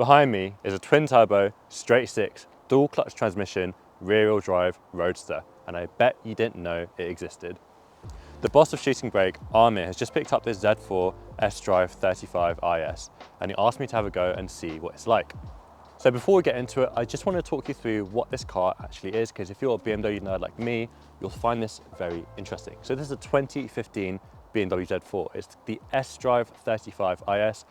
Behind me is a twin turbo, straight six, dual clutch transmission, rear wheel drive roadster, and I bet you didn't know it existed. The boss of Shooting Brake, Amir, has just picked up this Z4 sDrive 35 IS, and he asked me to have a go and see what it's like. So before we get into it, I just want to talk you through what this car actually is, because if you're a BMW nerd like me, you'll find this very interesting. So this is a 2015 BMW Z4. It's the sDrive 35 IS.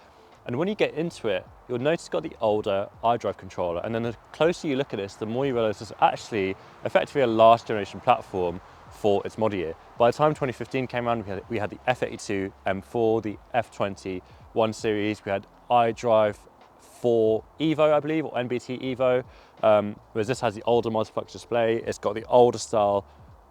And when you get into it, you'll notice it's got the older iDrive controller. And then the closer you look at this, the more you realize it's actually effectively a last generation platform for its model year. By the time 2015 came around, we had the F82 M4, the F20 1 Series, we had iDrive 4 Evo, I believe, or NBT Evo, whereas this has the older multiplex display. It's got the older style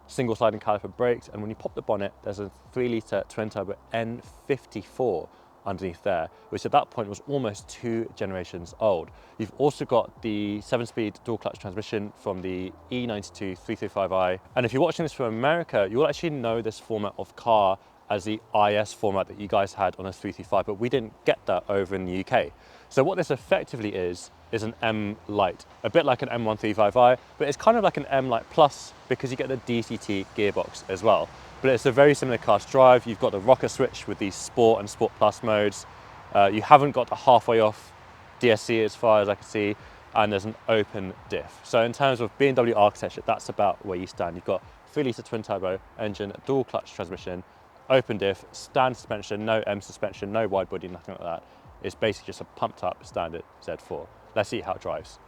single sliding caliper brakes, and when you pop the bonnet, there's a 3-litre twin turbo N54 underneath there, which at that point was almost 2 generations old. You've also got the 7-speed dual clutch transmission from the E92 335i, and if you're watching this from America, you'll actually know this format of car as the IS format that you guys had on a 335, but we didn't get that over in the UK. So what this effectively is an M Lite, a bit like an M135i, but it's kind of like an M Lite Plus because you get the DCT gearbox as well. But it's a very similar car to drive. You've got the rocker switch with the Sport and Sport Plus modes. You haven't got the halfway off DSC as far as I can see, and there's an open diff. So in terms of BMW architecture, that's about where you stand. You've got 3-litre twin turbo engine, dual clutch transmission, open diff, standard suspension, no M suspension, no wide body, nothing like that. It's basically just a pumped up standard Z4. Let's see how it drives.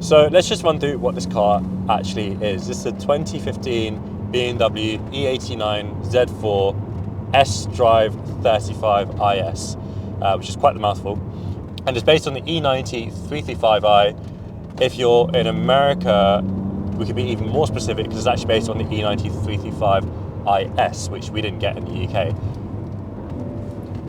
So let's just run through what this car actually is. This is a 2015 BMW E89 Z4 sDrive 35 IS, which is quite the mouthful. And it's based on the E90 335i. If you're in America, we could be even more specific because it's actually based on the E90 335 IS, which we didn't get in the UK.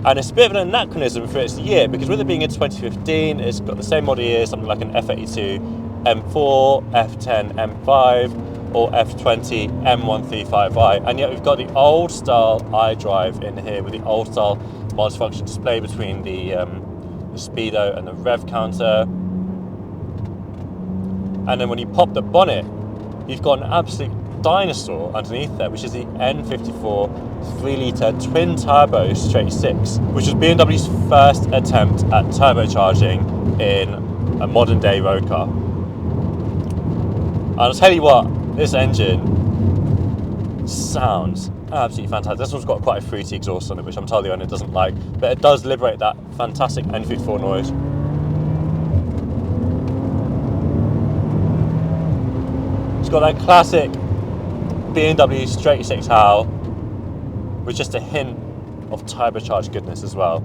And it's a bit of an anachronism for its year because with it being in 2015, it's got the same model year, something like an F82 M4, F10 M5, or F20 M135i. And yet we've got the old style iDrive in here with the old style multifunction display between the speedo and the rev counter. And then when you pop the bonnet, you've got an absolute dinosaur underneath there, which is the N54 3-litre twin turbo straight six, which was BMW's first attempt at turbocharging in a modern day road car. And I'll tell you what, this engine sounds absolutely fantastic. This one's got quite a fruity exhaust on it, which I'm told the owner doesn't like, but it does liberate that fantastic N54 noise. It's got that classic BMW straight six howl with just a hint of turbocharged goodness as well.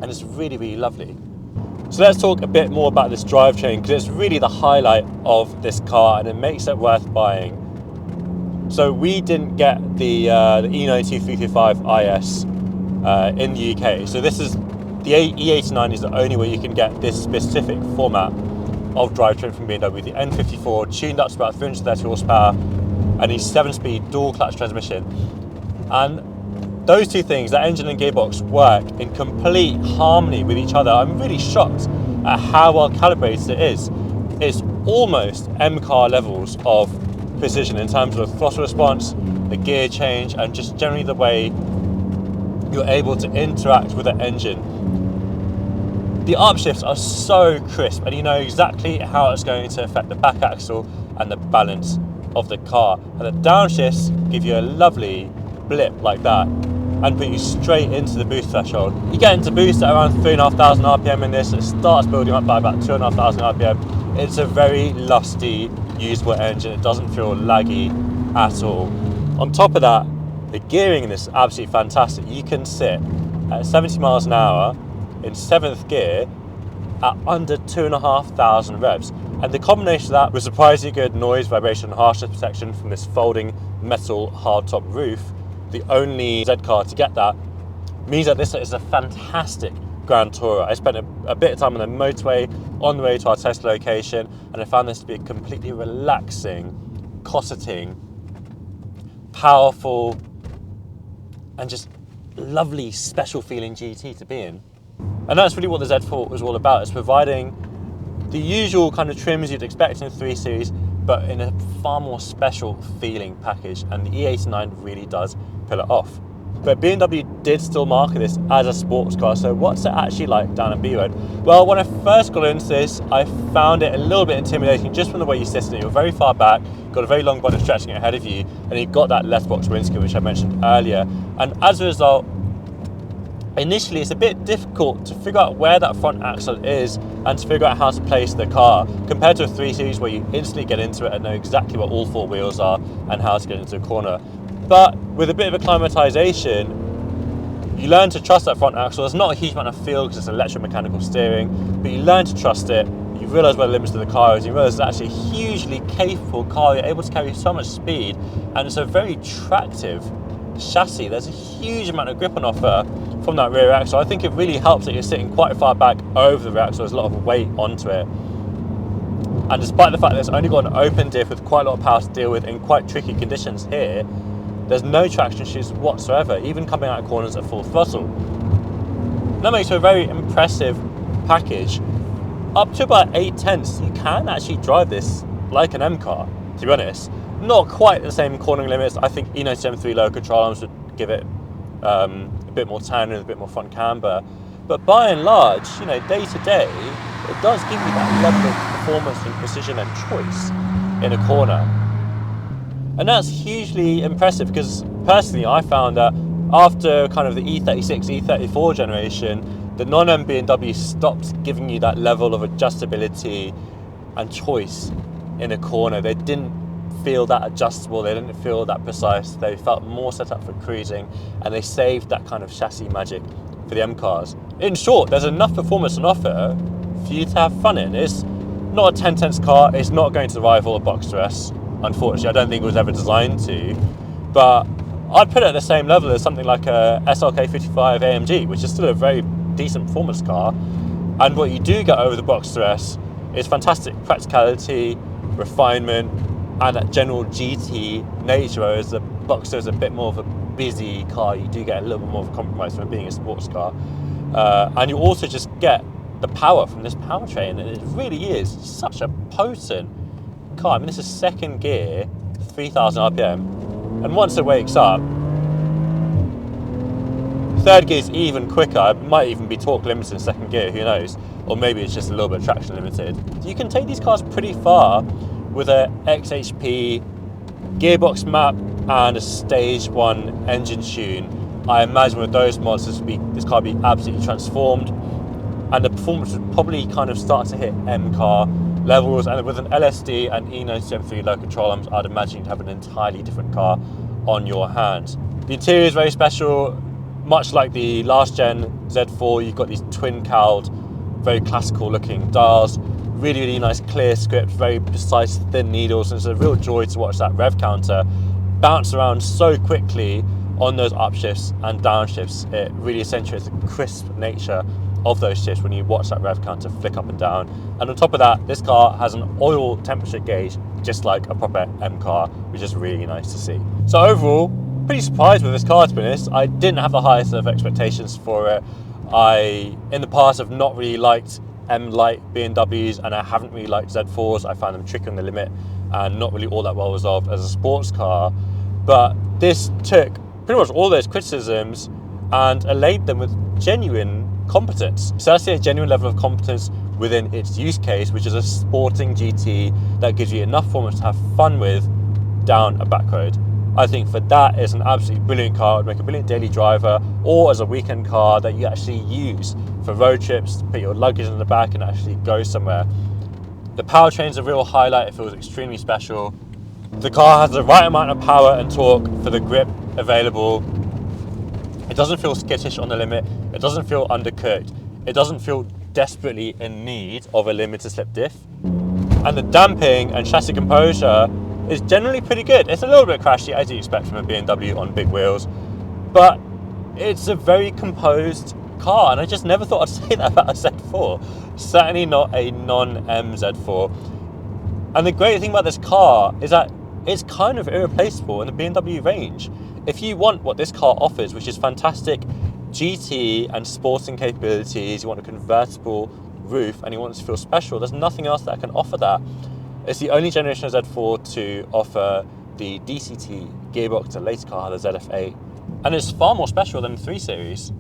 And it's really, really lovely. So let's talk a bit more about this drivetrain because it's really the highlight of this car and it makes it worth buying. So we didn't get the E92 335 IS in the UK. So this is the E89 is the only way you can get this specific format of drivetrain from BMW. The N54 tuned up to about 330 horsepower and a 7-speed dual clutch transmission. And those two things, that engine and gearbox, work in complete harmony with each other. I'm really shocked at how well calibrated it is. It's almost M-car levels of precision in terms of throttle response, the gear change, and just generally the way you're able to interact with the engine. The upshifts are so crisp and you know exactly how it's going to affect the back axle and the balance of the car. And the downshifts give you a lovely blip like that and put you straight into the boost threshold. You get into boost at around 3,500 RPM in this. It starts building up by about 2,500 RPM. It's a very lusty, usable engine. It doesn't feel laggy at all. On top of that, the gearing in this is absolutely fantastic. You can sit at 70 miles an hour in 7th gear at under 2,500 revs. And the combination of that with surprisingly good noise, vibration and harshness protection from this folding metal hardtop roof, the only Z car to get that, means that this is a fantastic Grand Tourer. I spent a bit of time on the motorway on the way to our test location and I found this to be a completely relaxing, cosseting powerful, and just lovely, special feeling GT to be in. And that's really what the Z4 was all about. It's providing the usual kind of trims you'd expect in a 3 Series, but in a far more special feeling package, and the E89 really does pull it off. But BMW did still market this as a sports car, so what's it actually like down a B road? Well, when I first got into this, I found it a little bit intimidating just from the way you sit in it. You're very far back, got a very long body stretching ahead of you, and you've got that left box windscreen, which I mentioned earlier. And as a result, initially it's a bit difficult to figure out where that front axle is and to figure out how to place the car, compared to a 3 Series where you instantly get into it and know exactly where all 4 wheels are and how to get into a corner. But with a bit of acclimatization, you learn to trust that front axle. There's not a huge amount of feel because it's electromechanical steering, but you learn to trust it. You realise where the limits of the car is. You realise it's actually a hugely capable car. You're able to carry so much speed, and it's a very tractive chassis. There's a huge amount of grip on offer from that rear axle. I think it really helps that you're sitting quite far back over the rear axle. There's a lot of weight onto it. And despite the fact that it's only got an open diff with quite a lot of power to deal with in quite tricky conditions here, there's no traction issues whatsoever, even coming out of corners at full throttle. That makes for a very impressive package. Up to about 8/10, you can actually drive this like an M car, to be honest. Not quite the same cornering limits. I think E9 lower control arms would give it a bit more tan and a bit more front camber. But by and large, you know, day to day, it does give you that level of performance and precision and choice in a corner. And that's hugely impressive because personally I found that after kind of the E36, E34 generation, the non-M BMW stopped giving you that level of adjustability and choice in a corner. They didn't feel that adjustable, they didn't feel that precise, they felt more set up for cruising, and they saved that kind of chassis magic for the M cars. In short, there's enough performance on offer for you to have fun in. It's not a 10/10 car, it's not going to rival a Boxster S. Unfortunately, I don't think it was ever designed to, but I'd put it at the same level as something like a SLK 55 AMG, which is still a very decent performance car. And what you do get over the Boxster S is fantastic practicality, refinement, and that general GT nature, whereas the Boxster is a bit more of a busy car. You do get a little bit more of a compromise from it being a sports car. And you also just get the power from this powertrain, and it really is such a potent car. I mean, this is second gear, 3,000 RPM, and once it wakes up, third gear is even quicker. It might even be torque limited in second gear, who knows? Or maybe it's just a little bit traction limited. You can take these cars pretty far with a XHP gearbox map and a stage 1 engine tune. I imagine with those mods, this car would be absolutely transformed, and the performance would probably kind of start to hit M car levels, and with an LSD and E9 low control arms, I'd imagine you'd have an entirely different car on your hands. The interior is very special, much like the last gen Z4. You've got these twin cowled, very classical looking dials, really, really nice clear script, very precise thin needles, and it's a real joy to watch that rev counter bounce around so quickly on those upshifts and downshifts. It really accentuates the crisp nature of those shifts when you watch that rev counter flick up and down. And on top of that, this car has an oil temperature gauge, just like a proper M car, which is really nice to see. So overall, pretty surprised with this car, to be honest. I didn't have the highest of expectations for it. I, in the past, have not really liked M-Light BMWs, and I haven't really liked Z4s. I found them tricky on the limit and not really all that well resolved as a sports car. But this took pretty much all those criticisms and allayed them with genuine competence. So that's a genuine level of competence within its use case, which is a sporting GT that gives you enough performance to have fun with down a back road. I think for that, it's an absolutely brilliant car. It would make a brilliant daily driver, or as a weekend car that you actually use for road trips, to put your luggage in the back and actually go somewhere. The powertrain's a real highlight. It feels extremely special. The car has the right amount of power and torque for the grip available. It doesn't feel skittish on the limit. It doesn't feel undercooked. It doesn't feel desperately in need of a limited slip diff. And the damping and chassis composure is generally pretty good. It's a little bit crashy, as you expect from a BMW on big wheels, but it's a very composed car, and I just never thought I'd say that about a Z4. Certainly not a non-M Z4. And the great thing about this car is that it's kind of irreplaceable in the BMW range. If you want what this car offers, which is fantastic GT and sporting capabilities, you want a convertible roof and you want it to feel special, there's nothing else that can offer that. It's the only generation of Z4 to offer the DCT Gearbox, the latest car, the ZF8, and it's far more special than the 3 Series.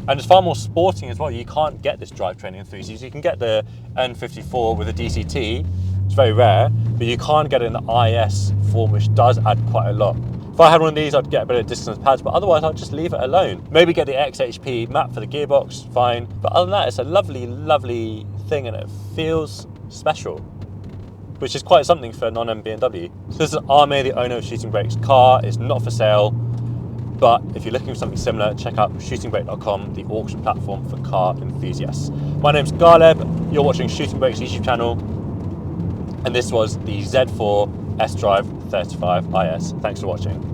And it's far more sporting as well. You can't get this drivetrain in 3 Series. You can get the N54 with a DCT, it's very rare, but you can't get it in the IS form, which does add quite a lot. If I had one of these, I'd get a bit of distance pads, but otherwise I'd just leave it alone. Maybe get the XHP map for the gearbox, fine. But other than that, it's a lovely, lovely thing and it feels special, which is quite something for a non-M BMW. So this is Arme, the owner of Shooting Brake's car. It's not for sale, but if you're looking for something similar, check out shootingbrake.com, the auction platform for car enthusiasts. My name's Ghaleb, you're watching Shooting Brake's YouTube channel, and this was the Z4 sDrive 35 IS. Thanks for watching.